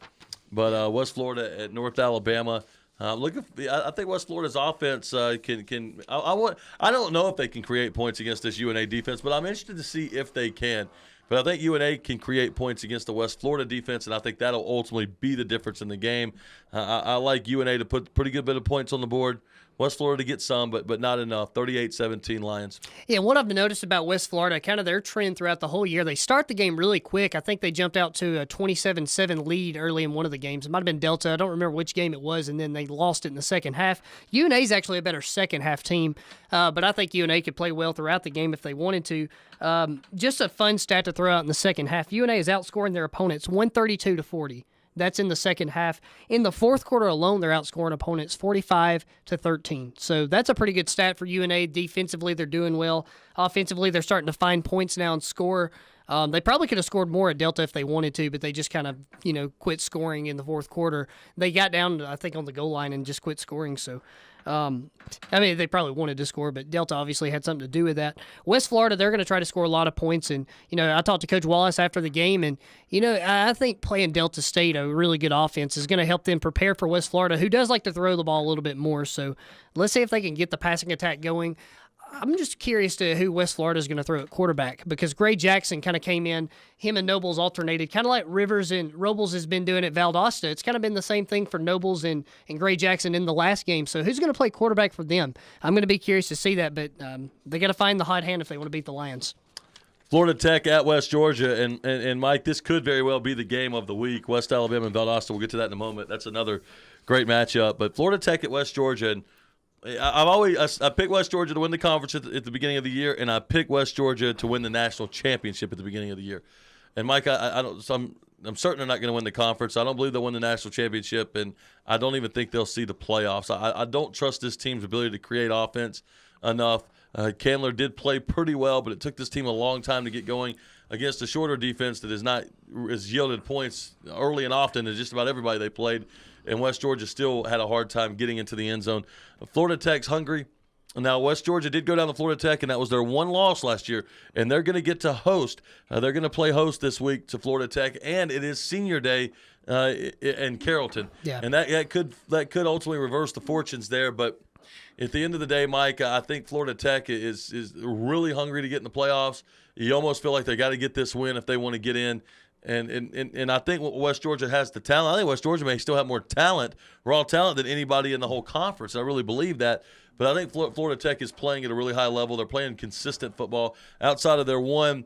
But West Florida at North Alabama. I think West Florida's offense can. I don't know if they can create points against this UNA defense, but I'm interested to see if they can. But I think UNA can create points against the West Florida defense, and I think that'll ultimately be the difference in the game. I like UNA to put a pretty good bit of points on the board. West Florida to get some, but not enough. 38-17 Lions. Yeah, what I've noticed about West Florida, kind of their trend throughout the whole year, they start the game really quick. I think they jumped out to a 27-7 lead early in one of the games. It might have been Delta. I don't remember which game it was, and then they lost it in the second half. UNA's actually a better second-half team, but I think UNA could play well throughout the game if they wanted to. Just a fun stat to throw out in the second half. UNA is outscoring their opponents 132-40. That's in the second half. In the fourth quarter alone, they're outscoring opponents 45-13. So that's a pretty good stat for UNA. Defensively, they're doing well. Offensively, they're starting to find points now and score. They probably could have scored more at Delta if they wanted to, but they just kind of, quit scoring in the fourth quarter. They got down, I think, on the goal line and just quit scoring. So, they probably wanted to score, but Delta obviously had something to do with that. West Florida, they're going to try to score a lot of points. And, I talked to Coach Wallace after the game, and, I think playing Delta State, a really good offense, is going to help them prepare for West Florida, who does like to throw the ball a little bit more. So let's see if they can get the passing attack going. I'm just curious to who West Florida is going to throw at quarterback, because Gray Jackson kind of came in. Him and Nobles alternated, kind of like Rivers and Robles has been doing at Valdosta. It's kind of been the same thing for Nobles and Gray Jackson in the last game. So who's going to play quarterback for them? I'm going to be curious to see that, but they got to find the hot hand if they want to beat the Lions. Florida Tech at West Georgia, and Mike, this could very well be the game of the week. West Alabama and Valdosta, we'll get to that in a moment. That's another great matchup. But Florida Tech at West Georgia, and I picked West Georgia to win the conference at the beginning of the year, and I picked West Georgia to win the national championship at the beginning of the year. And Mike, I'm certain they're not going to win the conference. I don't believe they'll win the national championship, and I don't even think they'll see the playoffs. I don't trust this team's ability to create offense enough. Candler did play pretty well, but it took this team a long time to get going against a shorter defense that has yielded points early and often as just about everybody they played. And West Georgia still had a hard time getting into the end zone. Florida Tech's hungry. Now, West Georgia did go down to Florida Tech, and that was their one loss last year. And they're going to get to host. They're going to play host this week to Florida Tech, and it is senior day in Carrollton. Yeah. And that could ultimately reverse the fortunes there. But at the end of the day, Mike, I think Florida Tech is really hungry to get in the playoffs. You almost feel like they got to get this win if they want to get in. And I think West Georgia has the talent. I think West Georgia may still have more talent, raw talent, than anybody in the whole conference. I really believe that. But I think Florida Tech is playing at a really high level. They're playing consistent football outside of their one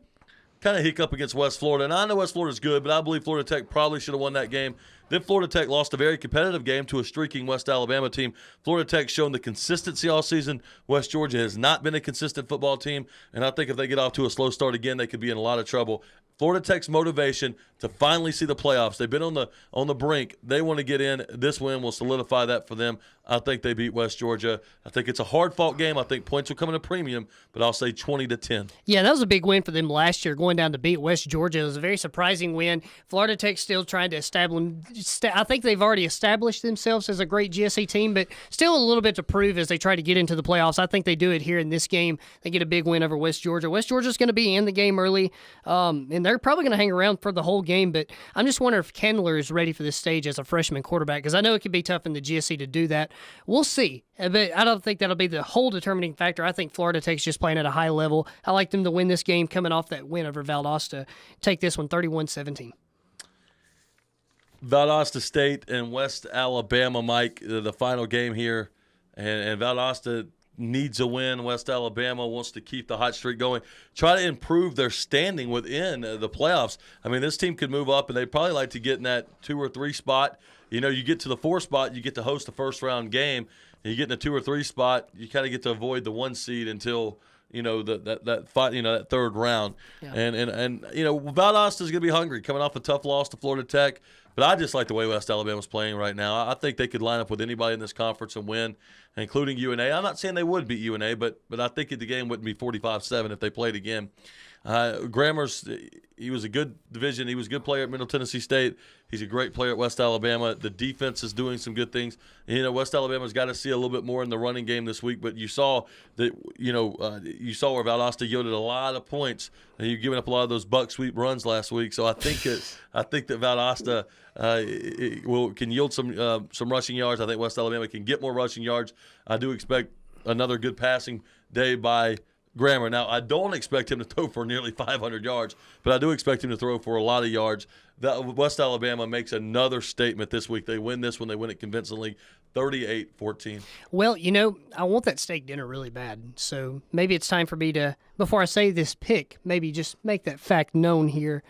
kind of hiccup against West Florida. And I know West Florida's good, but I believe Florida Tech probably should have won that game. Then Florida Tech lost a very competitive game to a streaking West Alabama team. Florida Tech's shown the consistency all season. West Georgia has not been a consistent football team, and I think if they get off to a slow start again, they could be in a lot of trouble. Florida Tech's motivation to finally see the playoffs. They've been on the brink. They want to get in. This win will solidify that for them. I think they beat West Georgia. I think it's a hard-fought game. I think points will come in a premium, but I'll say 20-10. Yeah, that was a big win for them last year, going down to beat West Georgia. It was a very surprising win. Florida Tech's still trying to establish. I think they've already established themselves as a great GSC team, but still a little bit to prove as they try to get into the playoffs. I think they do it here in this game. They get a big win over West Georgia. West Georgia's going to be in the game early, and they're probably going to hang around for the whole game, but I'm just wondering if Kendler is ready for this stage as a freshman quarterback, because I know it can be tough in the GSC to do that. We'll see, but I don't think that'll be the whole determining factor. I think Florida Tech's just playing at a high level. I like them to win this game coming off that win over Valdosta. Take this one 31-17. Valdosta State and West Alabama, Mike, the final game here, and Valdosta needs a win. West Alabama wants to keep the hot streak going, try to improve their standing within the playoffs. I mean, this team could move up, and they'd probably like to get in that 2 or 3 spot you get to the 4 spot, you get to host the first round game, and you get in the 2 or 3 spot, you kind of get to avoid the 1 seed until that fight, that third round. Yeah. And Valdosta is going to be hungry, coming off a tough loss to Florida Tech. But I just like the way West Alabama's playing right now. I think they could line up with anybody in this conference and win, including UNA. I'm not saying they would beat UNA, but I think the game wouldn't be 45-7 if they played again. Grammer's, he was a good division. He was a good player at Middle Tennessee State. He's a great player at West Alabama. The defense is doing some good things. West Alabama's got to see a little bit more in the running game this week. But you saw that, you saw where Valdosta yielded a lot of points. And you're giving up a lot of those buck sweep runs last week. So I think that Valdosta can yield some rushing yards. I think West Alabama can get more rushing yards. I do expect another good passing day by Grammer. Now, I don't expect him to throw for nearly 500 yards, but I do expect him to throw for a lot of yards. West Alabama makes another statement this week. They win this when they win it convincingly, 38-14. Well, I want that steak dinner really bad, so maybe it's time for me to, before I say this pick, maybe just make that fact known here.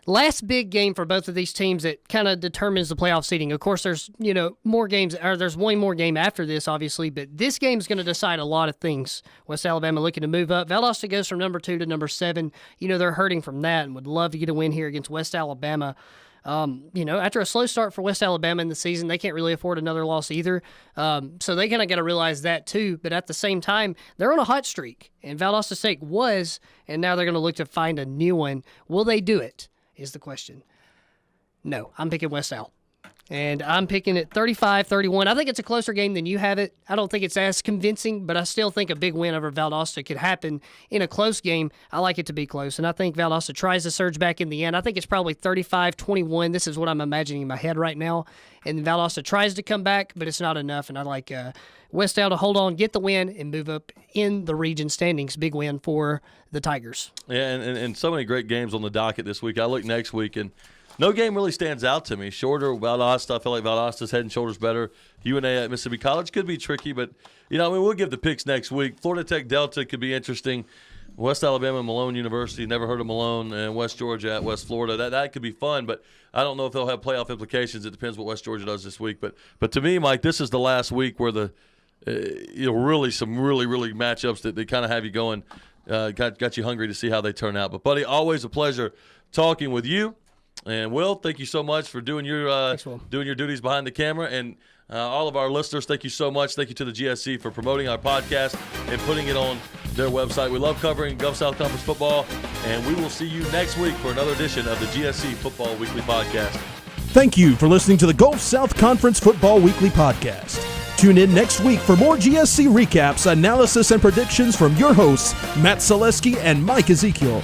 Last big game for both of these teams that kind of determines the playoff seeding. Of course, there's more games, or there's one more game after this, obviously, but this game is going to decide a lot of things. West Alabama looking to move up. Valdosta goes from number 2 to number 7. They're hurting from that and would love to get a win here against West Alabama. After a slow start for West Alabama in the season, they can't really afford another loss either. So they kind of got to realize that too. But at the same time, they're on a hot streak, and Valdosta State was, and now they're going to look to find a new one. Will they do it? Is the question. No, I'm picking West Al. And I'm picking it 35-31. I think it's a closer game than you have it. I don't think it's as convincing, but I still think a big win over Valdosta could happen in a close game. I like it to be close, and I think Valdosta tries to surge back in the end. I think it's probably 35-21. This is what I'm imagining in my head right now. And Valdosta tries to come back, but it's not enough, and I like West Al to hold on, get the win, and move up in the region standings. Big win for the Tigers. Yeah, and so many great games on the docket this week. I look next week, and no game really stands out to me. Shorter, Valdosta, I feel like Valdosta's head and shoulders better. UNA at Mississippi College could be tricky, but, we'll give the picks next week. Florida Tech Delta could be interesting. West Alabama, Malone University, never heard of Malone, and West Georgia at West Florida. That could be fun, but I don't know if they'll have playoff implications. It depends what West Georgia does this week. But to me, Mike, this is the last week where really some really matchups that they kind of have you going, got you hungry to see how they turn out. But, buddy, always a pleasure talking with you. And Will, thank you so much for doing your duties behind the camera. And all of our listeners, thank you so much. Thank you to the GSC for promoting our podcast and putting it on their website. We love covering Gulf South Conference football, and we will see you next week for another edition of the GSC Football Weekly Podcast. Thank you for listening to the Gulf South Conference Football Weekly Podcast. Tune in next week for more GSC recaps, analysis, and predictions from your hosts, Matt Selesky and Mike Ezekiel.